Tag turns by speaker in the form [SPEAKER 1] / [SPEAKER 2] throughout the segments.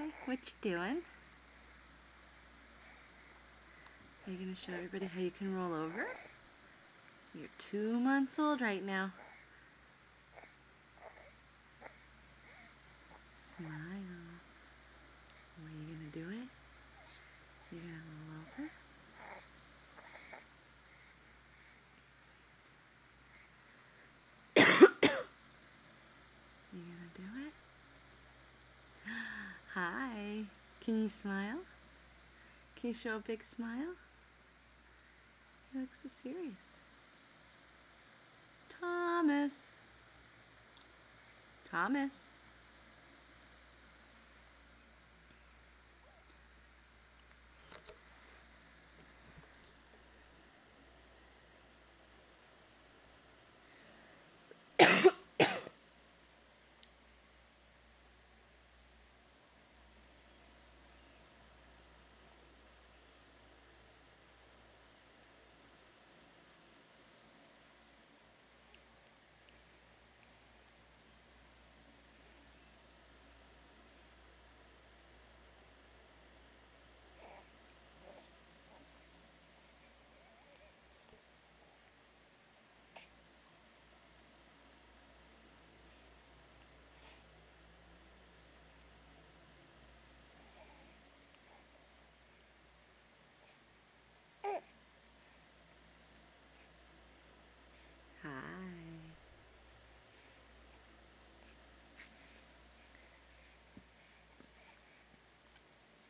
[SPEAKER 1] Hi, what you doing? Are you going to show everybody how you can roll over? You're 2 months old right now. Smile. Are you going to do it? You're going to roll over? You going to do it? Hi. Can you smile? Can you show a big smile? You look so serious. Thomas. Thomas. Hi.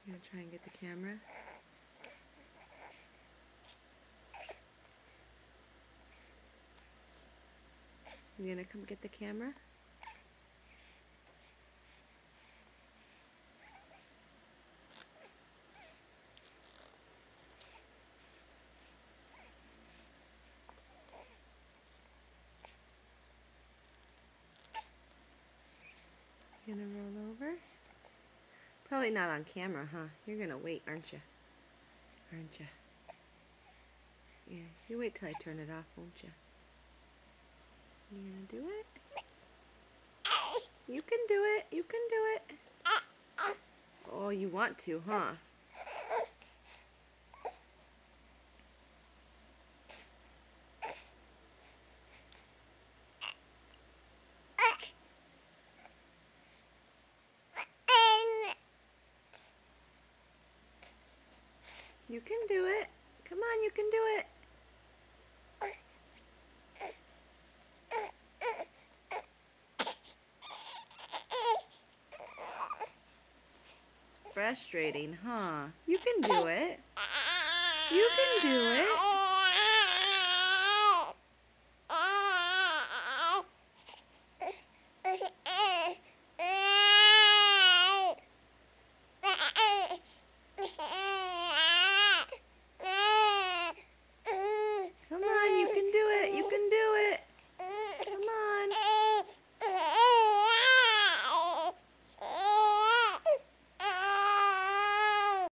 [SPEAKER 1] You gonna try and get the camera? You gonna come get the camera? You gonna roll over? Probably not on camera, huh? You're gonna wait, aren't you? Aren't you? Yeah, you wait till I turn it off, won't you? You gonna do it? You can do it. You can do it. Oh, you want to, huh? You can do it. Come on, you can do it. It's frustrating, huh? You can do it. You can do it.